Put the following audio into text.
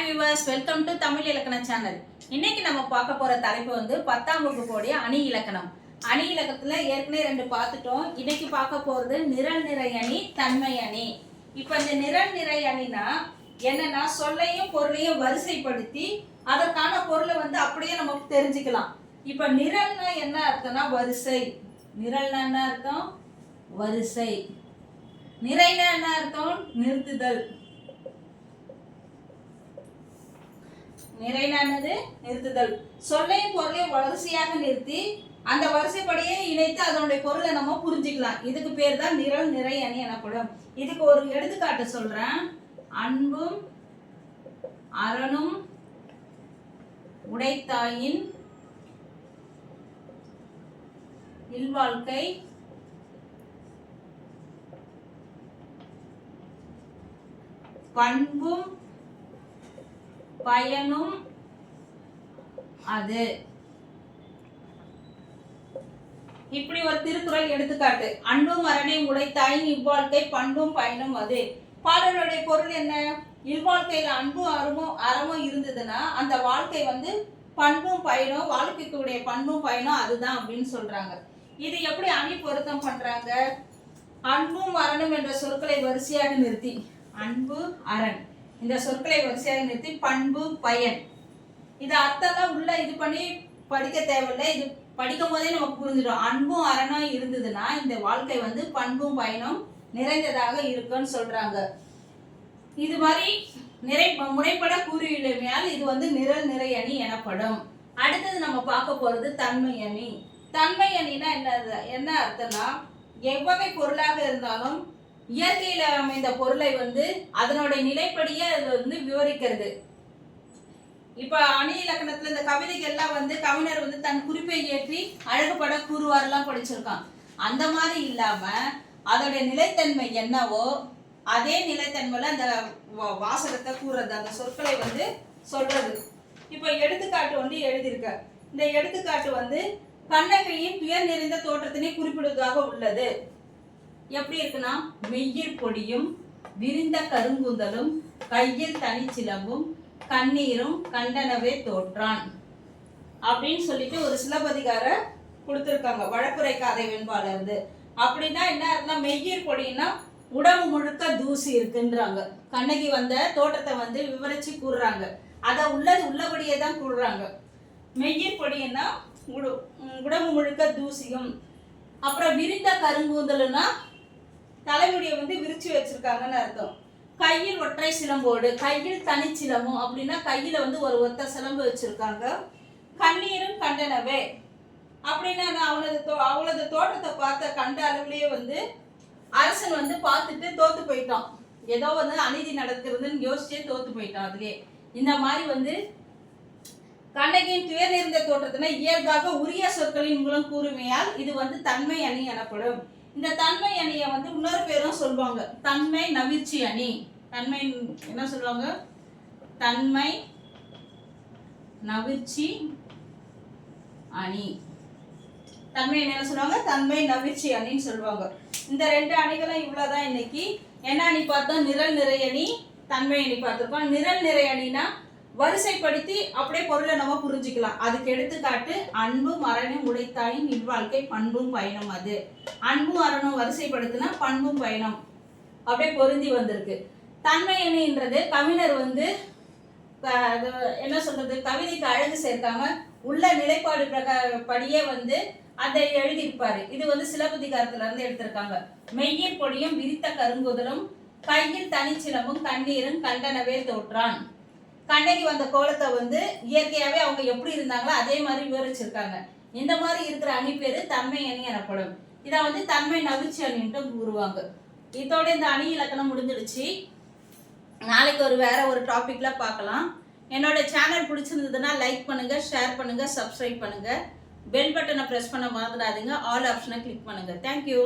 Viewers, welcome to Tamil இலக்கண channel. இன்னைக்கு நம்ம பார்க்க போற தலைப்பு வந்து 10ஆம் வகுப்போடைய அணி இலக்கணம். அணி இலக்கணத்துல ஏற்கனவே 2 பார்த்துட்டோம். இன்னைக்கு பார்க்க போறது நிரல் நிறை அணி, தன்மை அணி. இப்ப இந்த நிரல் நிறை அணினா என்னன்னா, சொல்லையும் பொருளையும் வரிசைப்படுத்தி அதற்கான பொருளை வந்து அப்படியே நமக்கு தெரிஞ்சுக்கலாம். இப்ப நிரல்னா என்ன அர்த்தம்னா வரிசை. நிரல்னா என்ன அர்த்தம்? வரிசை. நிறைனா என்ன அர்த்தம்? நிறுத்துதல். நிறைனானது நிறுத்துதல். சொல்லையும் பொருளையும் வரிசையாக நிறுத்தி அந்த வரிசைப்படியே இணைத்து அதனுடைய பொருளை நம்ம புரிஞ்சுக்கலாம். இதுக்கு பேர் தான் நிரல் நிறை அணி எனப்படும். இதுக்கு ஒரு எடுத்துக்காட்டு சொல்றேன். அன்பும் அரணும் உடைத்தாயின் இல்வாழ்க்கை பண்பும் பயனும் அது. இப்படி ஒரு திருக்குறள் எடுத்துக்காட்டு. அன்பும் அரணையும் உடைத்தாயின் இவ்வாழ்க்கை பண்பும் பயனும் அது. பாடலுடைய பொருள் என்ன? இல்வாழ்க்கையில அன்பும் அறமும் இருந்ததுன்னா அந்த வாழ்க்கை வந்து பண்பும் பயனும், வாழ்க்கைக்குடைய பண்பும் பயனும் அதுதான் அப்படின்னு சொல்றாங்க. இது எப்படி அணி பொருத்தம் பண்றாங்க? அன்பும் அரணும் என்ற சொற்களை வரிசையாக நிறுத்தி, அன்பு அரண் இந்த சொற்களை வரிசையாக நிறுத்தி பண்பு பயன், இது அர்த்தம்லாம் உள்ள இது பண்ணி படிக்க தேவையில்லை. இது படிக்கும் போதே நமக்கு புரிஞ்சிடும். அன்பும் அரணம் இருந்ததுன்னா இந்த வாழ்க்கை வந்து பண்பும் பயனும் நிறைந்ததாக இருக்குன்னு சொல்றாங்க. இது மாதிரி முறைப்பட கூறியுள்ளமையால் இது வந்து நிரல் நிறை அணி எனப்படும். அடுத்தது நம்ம பார்க்க போறது தன்மை அணி. தன்மை அணினா என்ன அர்த்தம்னா, எவ்வகை பொருளாக இருந்தாலும் இயற்கையில அமைந்த பொருளை வந்து அதனுடைய நிலைப்படியே அது வந்து விவரிக்கிறது. இப்ப அணி இலக்கணத்துல இந்த கவிதைகள்லாம் வந்து கவிஞர் வந்து தன் குறிப்பை ஏற்றி அழகுபட கூறுவாரெல்லாம் படிச்சிருக்கான். அந்த மாதிரி இல்லாம அதோடைய நிலைத்தன்மை என்னவோ அதே நிலைத்தன்மையில அந்த வாசகத்தை கூறுறது, அந்த சொற்களை வந்து சொல்றது. இப்ப எடுத்துக்காட்டு வந்து எழுதியிருக்க. இந்த எடுத்துக்காட்டு வந்து கண்ணகியின் துயர் நிறைந்த தோற்றத்தினை குறிப்பிடுவதாக உள்ளது. எப்படி இருக்குன்னா, மெய்யிற் பொடியும் விரிந்த கருங்குந்தலும் கையில் தனிச்சிலம்பும் கண்ணீரும் கண்டனவே தோற்றான் அப்படின்னு சொல்லிட்டு ஒரு சிலப்பதிகார கொடுத்துருக்காங்க. வழக்குரை காதை வெண்பாளர். அப்படின்னா என்ன இருக்குன்னா, மெய்யிற் பொடின்னா உடம்பு முழுக்க தூசி இருக்குன்றாங்க. கண்ணகி வந்த தோற்றத்தை வந்து விவரிச்சு கூறுறாங்க. அதை உள்ளபடியே தான் கூறுறாங்க. மெய்யிற் பொடின்னா உடம்பு முழுக்க தூசியும், அப்புறம் விரிந்த கருங்கூந்தல்னா தலைமுடியை வந்து விரிச்சு வச்சிருக்காங்கன்னு அர்த்தம். கையில் ஒற்றை சிலம்போடு, கையில் தனிச்சிலம்பும் அப்படின்னா கையில வந்து ஒரு ஒத்த சிலம்பு வச்சிருக்காங்க. கண்ணீரும் கண்டனவே அப்படின்னா அவளது தோட்டத்தை பார்த்த கண்ட அளவுலயே வந்து அரசன் வந்து பார்த்துட்டு தோத்து போயிட்டான். ஏதோ வந்து அநீதி நடக்கிறதுன்னு யோசிச்சே தோத்து போயிட்டான். அதுலயே இந்த மாதிரி வந்து கண்ணகியின் துயர் நிறைந்த தோற்றத்தினை இயல்பாக உரிய சொற்களின் மூலம் கூறுமையால் இது வந்து தன்மை அணி எனப்படும். இந்த தன்மை அணியை வந்து இன்னொரு பேரும் சொல்லுவாங்க, தன்மை நவிர்ச்சி அணி. தன்மை என்ன சொல்லுவாங்க? தன்மை நவிர்ச்சி அணி. தன்மை என்ன சொல்லுவாங்க? தன்மை நவிர்ச்சி அணின்னு சொல்லுவாங்க. இந்த 2 அணிகளும் இவ்வளவுதான். இன்னைக்கு என்ன அணி பார்த்தோம்? நிரல் நிறை அணி, தன்மை அணி பார்த்திருக்கோம். நிரல் நிறை அணினா வரிசைப்படுத்தி அப்படியே பொருளை நம்ம புரிஞ்சுக்கலாம். அதுக்கு எடுத்துக்காட்டு அன்பும் அரணும் உடைத்தாயின் இல்வாழ்க்கை பண்பும் பயனும் அது. அன்பும் அரணும் வரிசைப்படுத்தினா பண்பும் பயனும் அப்படியே பொருந்தி வந்திருக்கு. தன்மை அணின்றது கவிஞர் வந்து என்ன சொல்றது, கவிதைக்கு அழகு சேர்க்காம உள்ள நிலைப்பாடு படியே வந்து அதை எழுதியிருப்பாரு. இது வந்து சிலப்பதிகாரத்துல இருந்து எடுத்திருக்காங்க. மெய்யிற் பொடியும் விரித்த கருங்குதலும் கையில் தனிச்சிலம்பும் கண்ணீரும் கண்டனவே தோற்றான். கண்ணகி வந்த கோலத்தை வந்து இயற்கையாவே அவங்க எப்படி இருந்தாங்களோ அதே மாதிரி விவரிச்சிருக்காங்க. இந்த மாதிரி இருக்கிற அணி பேரு தன்மை அணி எனப்படும். இதை வந்து தன்மை நவிர்ச்சி அணின்ட்டு கூறுவாங்க. இதோட இந்த அணி இலக்கணம் முடிஞ்சிடுச்சு. நாளைக்கு வேற ஒரு டாபிக்ல பார்க்கலாம். என்னோட சேனல் பிடிச்சிருந்ததுன்னா லைக் பண்ணுங்க, ஷேர் பண்ணுங்க, சப்ஸ்கிரைப் பண்ணுங்க. பெல் பட்டனை பிரஸ் பண்ண மறந்துடாதீங்க. ஆல் ஆப்ஷனை கிளிக் பண்ணுங்க. தேங்க்யூ.